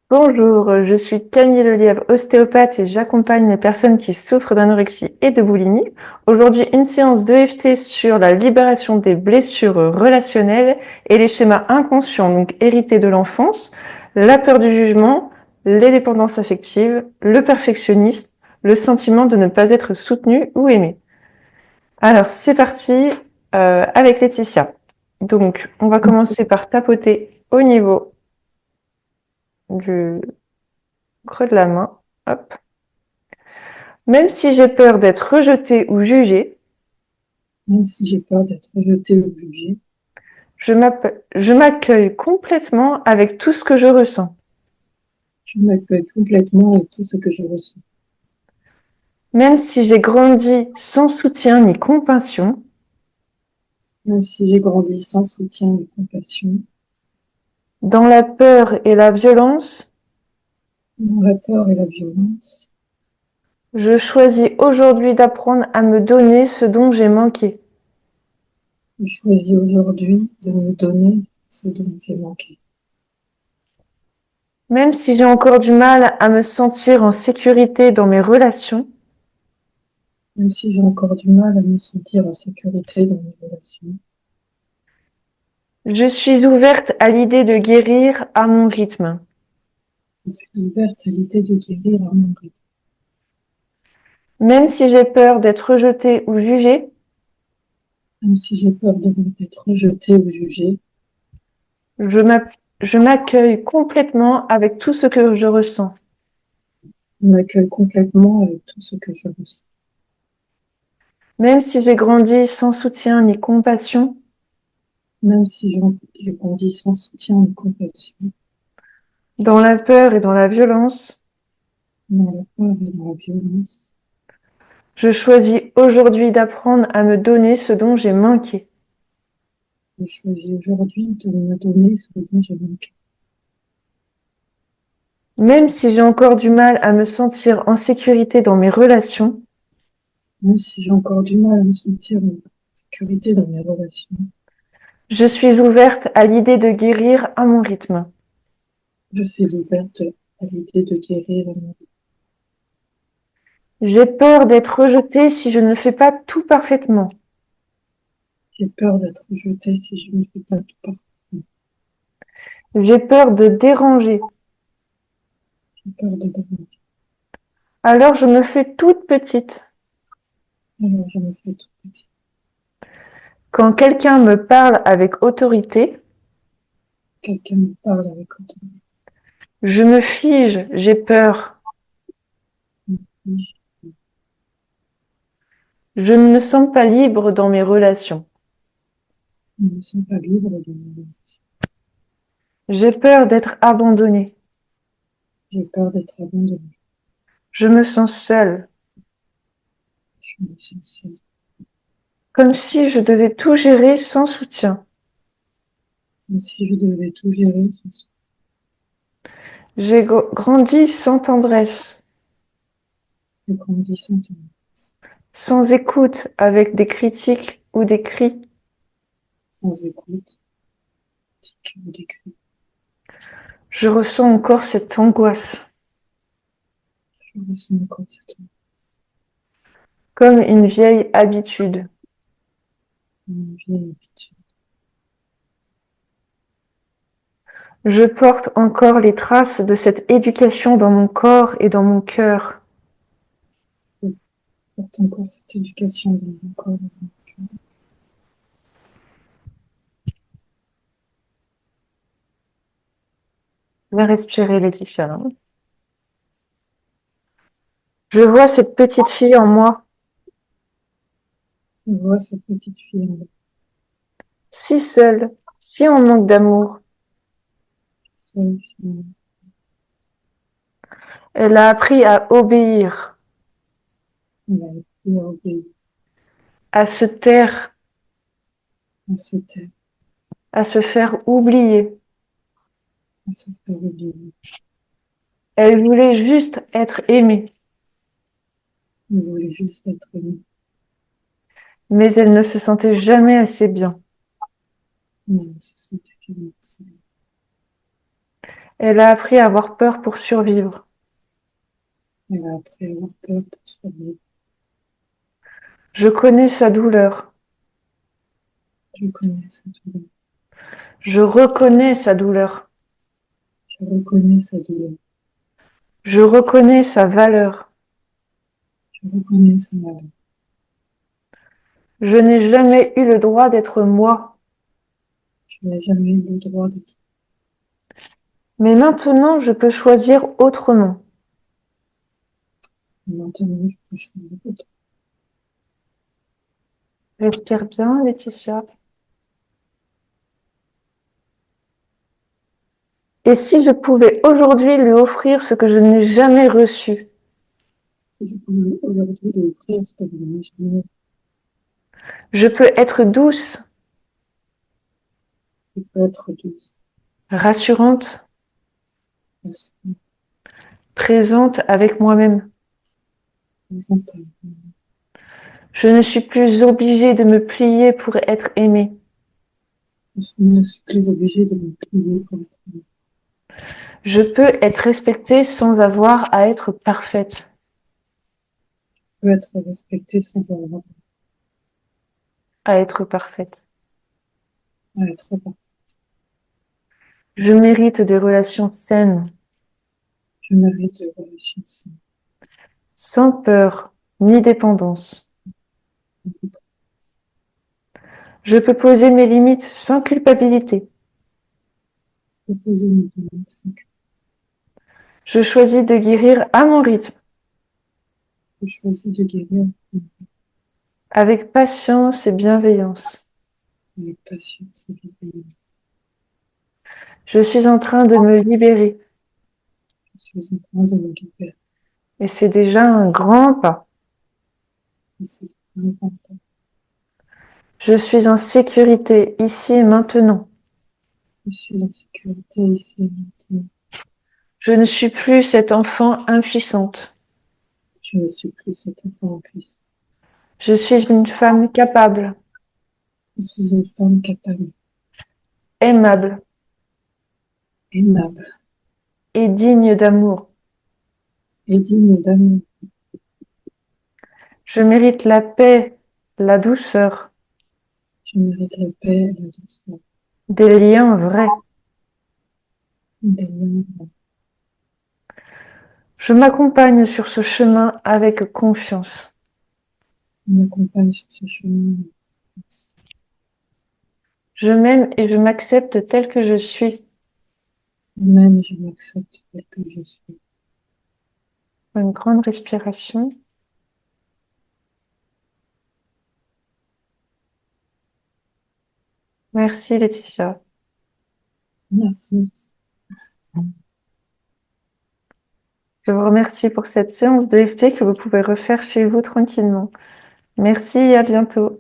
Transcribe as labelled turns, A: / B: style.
A: Bonjour, je suis Camille Lelièvre, ostéopathe et j'accompagne les personnes qui souffrent d'anorexie et de boulimie. Aujourd'hui, une séance d'EFT sur la libération des blessures relationnelles et les schémas inconscients, donc hérités de l'enfance, la peur du jugement, les dépendances affectives, le perfectionnisme, le sentiment de ne pas être soutenu ou aimé. Alors, c'est parti avec Laetitia. Donc, on va commencer par tapoter au niveau du creux de la main. Hop. Même si j'ai peur d'être rejetée ou jugée,
B: Même si j'ai peur d'être rejetée ou jugée,
A: je m'accueille complètement avec tout ce que je ressens.
B: je m'accueille complètement avec tout ce que je ressens.
A: Même si j'ai grandi sans soutien ni compassion,
B: Même si j'ai grandi sans soutien ni compassion,
A: dans la peur et la violence,
B: dans la peur et la violence,
A: je choisis aujourd'hui d'apprendre à me donner ce dont j'ai manqué.
B: je choisis aujourd'hui de me donner ce dont j'ai manqué.
A: Même si j'ai encore du mal à me sentir en sécurité dans mes relations,
B: Même si j'ai encore du mal à me sentir en sécurité dans mes relations,
A: je suis ouverte à l'idée de guérir à mon rythme.
B: je suis ouverte à l'idée de guérir à mon rythme.
A: Même si j'ai peur d'être rejetée ou jugée,
B: Même si j'ai peur d'être rejetée ou jugée,
A: je m'accueille complètement avec tout ce que je ressens.
B: je m'accueille complètement avec tout ce que je ressens.
A: Même si j'ai grandi sans soutien ni compassion,
B: Même si j'ai grandi sans soutien ni compassion,
A: dans la peur et dans la violence,
B: dans la peur et dans la violence,
A: je choisis aujourd'hui d'apprendre à me donner ce dont j'ai manqué.
B: je choisis aujourd'hui de me donner ce dont j'ai manqué.
A: Même si j'ai encore du mal à me sentir en sécurité dans mes relations,
B: Même si j'ai encore du mal à me sentir en sécurité dans mes relations,
A: je suis ouverte à l'idée de guérir à mon rythme.
B: je suis ouverte à l'idée de guérir.
A: J'ai peur d'être rejetée si je ne fais pas tout parfaitement.
B: J'ai peur d'être rejetée si je ne fais pas tout parfaitement.
A: J'ai peur de déranger.
B: J'ai peur de déranger.
A: Alors je me fais toute petite.
B: Alors je me fais tout petit.
A: Quand quelqu'un me parle avec autorité,
B: Quelqu'un me parle avec autorité.
A: je me fige, j'ai peur. Je ne me sens pas libre dans mes relations.
B: Je ne me sens pas libre de me.
A: J'ai peur d'être abandonnée.
B: J'ai peur d'être abandonnée.
A: Je me sens seule,
B: Je me sens seule.
A: comme si je devais tout gérer sans soutien.
B: Comme si je devais tout gérer sans.
A: J'ai grandi sans tendresse,
B: J'ai grandi sans temps,
A: sans écoute, avec des critiques ou des cris.
B: sans écoute, tic ou décrit.
A: Je ressens encore cette angoisse,
B: Je ressens encore cette
A: comme une vieille habitude.
B: vieille habitude.
A: Je porte encore les traces de cette éducation dans mon corps et dans mon cœur.
B: Je porte encore cette éducation dans mon corps.
A: Je vais respirer, Laetitia. Je vois cette petite fille en moi,
B: Je vois cette petite fille en
A: si seule, si en manque d'amour.
B: seule,
A: Elle a appris à obéir,
B: elle a appris à obéir,
A: à se taire,
B: à se taire,
A: à se faire oublier.
B: à se faire oublier.
A: Elle voulait juste être aimée,
B: Elle voulait juste être aimée,
A: mais elle ne se sentait jamais assez bien.
B: mais elle se sentait jamais assez.
A: Elle a appris à avoir peur pour survivre.
B: Elle a appris à avoir peur pour survivre.
A: Je connais sa douleur.
B: Je connais sa douleur.
A: Je reconnais sa douleur.
B: Je reconnais sa douleur.
A: Je reconnais sa valeur.
B: Je reconnais sa malheur.
A: Je n'ai jamais eu le droit d'être moi.
B: Je n'ai jamais eu le droit d'être.
A: Mais maintenant, je peux choisir autrement.
B: Maintenant, je peux choisir autre.
A: Respire bien, Laetitia. Et si je pouvais aujourd'hui lui offrir ce que je n'ai jamais reçu?
B: Je peux aujourd'hui lui offrir ce que je n'ai jamais.
A: Je peux être douce,
B: Je peux être douce,
A: rassurante,
B: rassurante,
A: présente avec moi-même.
B: présente.
A: Je ne suis plus obligée de me plier pour être aimée.
B: Je ne suis plus obligée de me plier pour être aimée.
A: Je peux être respectée sans avoir à être parfaite.
B: Je peux être respectée sans avoir
A: À être parfaite.
B: à être parfaite.
A: Je mérite des relations saines,
B: Je mérite des relations saines.
A: sans peur ni dépendance. Je peux poser mes limites sans culpabilité.
B: Je peux poser mes limites sans que
A: Je choisis de guérir à mon rythme,
B: je choisis de guérir
A: avec patience et bienveillance.
B: avec patience et bienveillance.
A: Je suis en train de me libérer
B: Je suis en train de me libérer.
A: et c'est déjà un grand pas.
B: Et c'est un grand pas.
A: Je suis en sécurité ici et maintenant.
B: Je suis en sécurité ici et maintenant.
A: Je ne suis plus cette enfant impuissante.
B: Je ne suis plus cet enfant en puissance.
A: Je suis une femme capable,
B: Je suis une femme capable,
A: aimable
B: aimable
A: et digne d'amour.
B: et digne d'amour.
A: Je mérite la paix, la douceur,
B: Je mérite la paix et la douceur.
A: des liens vrais.
B: Des liens.
A: Je m'accompagne sur ce chemin avec confiance.
B: Je m'accompagne sur ce chemin.
A: Je m'aime et je m'accepte telle que je suis.
B: Même je m'accepte tel que je suis.
A: Une grande respiration. Merci Laetitia.
B: Merci.
A: Je vous remercie pour cette séance de EFT que vous pouvez refaire chez vous tranquillement. Merci et à bientôt.